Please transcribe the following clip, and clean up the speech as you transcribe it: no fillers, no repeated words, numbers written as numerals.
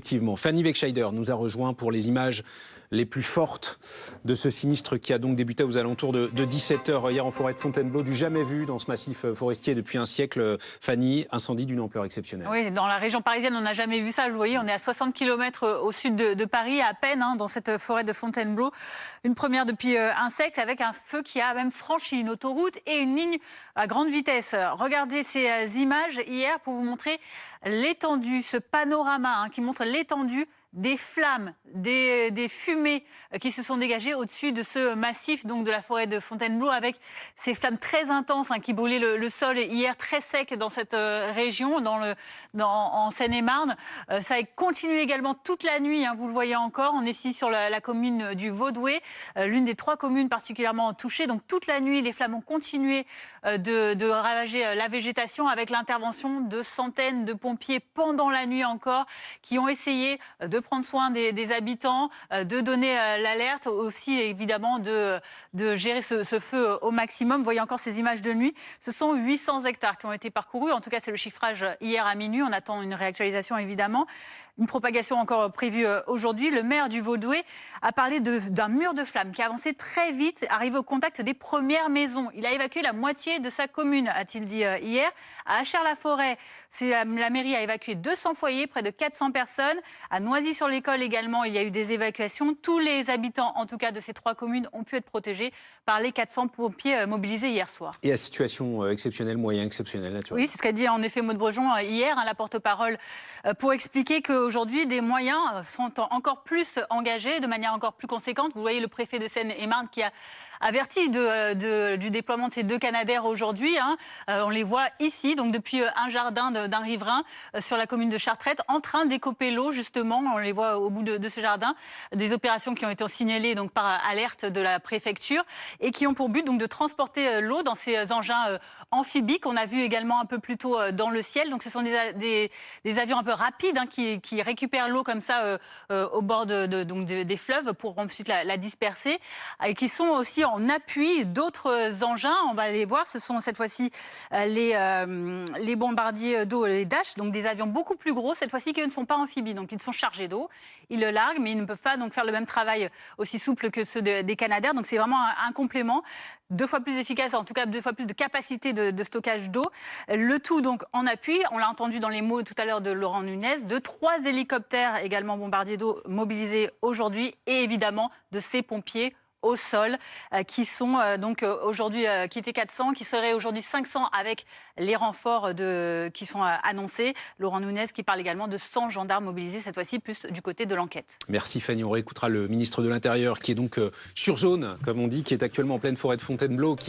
Effectivement, Fanny Wegscheider nous a rejoint pour les images les plus fortes de ce sinistre qui a donc débuté aux alentours de 17h hier en forêt de Fontainebleau, du jamais vu dans ce massif forestier depuis un siècle. Fanny, incendie d'une ampleur exceptionnelle. Oui, dans la région parisienne, on n'a jamais vu ça. Vous voyez, on est à 60 km au sud de Paris, à peine, dans cette forêt de Fontainebleau. Une première depuis un siècle, avec un feu qui a même franchi une autoroute et une ligne à grande vitesse. Regardez ces images hier pour vous montrer l'étendue, ce panorama qui montre l'étendue des flammes, des fumées qui se sont dégagées au-dessus de ce massif donc de la forêt de Fontainebleau, avec ces flammes très intenses qui brûlaient le sol hier, très sec dans cette région, en Seine-et-Marne. Ça a continué également toute la nuit, vous le voyez encore. On est ici sur la commune du Vaudoué, l'une des 3 communes particulièrement touchées. Donc toute la nuit, les flammes ont continué de ravager la végétation, avec l'intervention de centaines de pompiers pendant la nuit encore, qui ont essayé de prendre soin des habitants, de donner l'alerte, aussi évidemment de gérer ce feu au maximum. Vous voyez encore ces images de nuit. Ce sont 800 hectares qui ont été parcourus. En tout cas, c'est le chiffrage hier à minuit. On attend une réactualisation évidemment. Une propagation encore prévue aujourd'hui. Le maire du Vaudoué a parlé d'un mur de flammes qui avançait très vite, arrivé au contact des premières maisons. Il a évacué la moitié de sa commune, a-t-il dit hier. À Achères-la-Forêt, la mairie a évacué 200 foyers, près de 400 personnes. À Noisy-sur-l'École également, il y a eu des évacuations. Tous les habitants, en tout cas de ces 3 communes, ont pu être protégés par les 400 pompiers mobilisés hier soir. Et à situation exceptionnelle, moyen exceptionnel, naturellement. Oui, c'est ce qu'a dit en effet Maud Brejon hier, la porte-parole, pour expliquer qu'aujourd'hui, des moyens sont encore plus engagés, de manière encore plus conséquente. Vous voyez le préfet de Seine-et-Marne qui a averti du déploiement de ces 2 Canadair aujourd'hui. On les voit ici, donc depuis un jardin d'un riverain sur la commune de Chartrette, en train d'écoper l'eau, justement. On les voit au bout de ce jardin. Des opérations qui ont été signalées donc, par alerte de la préfecture et qui ont pour but donc, de transporter l'eau dans ces engins amphibies qu'on a vu également un peu plus tôt dans le ciel. Donc ce sont des avions un peu rapides qui récupèrent l'eau comme ça au bord des fleuves pour ensuite la disperser, et qui sont aussi en appui d'autres engins. On va les voir. Ce sont cette fois-ci les bombardiers d'eau, les Dash, donc des avions beaucoup plus gros cette fois-ci, qui ne sont pas amphibies, donc ils sont chargés d'eau. Ils le larguent, mais ils ne peuvent pas donc faire le même travail aussi souple que ceux des Canadair. Donc c'est vraiment un complément, 2 fois plus efficace, en tout cas 2 fois plus de capacité de stockage d'eau. Le tout donc en appui. On l'a entendu dans les mots tout à l'heure de Laurent Nunez, de 3 hélicoptères également bombardiers d'eau mobilisés aujourd'hui, et évidemment de ces pompiers au sol, qui sont donc aujourd'hui, qui étaient 400, qui seraient aujourd'hui 500 avec les renforts qui sont annoncés. Laurent Nunez qui parle également de 100 gendarmes mobilisés, cette fois-ci plus du côté de l'enquête. Merci Fanny, on réécoutera le ministre de l'Intérieur qui est donc sur zone, comme on dit, qui est actuellement en pleine forêt de Fontainebleau, qui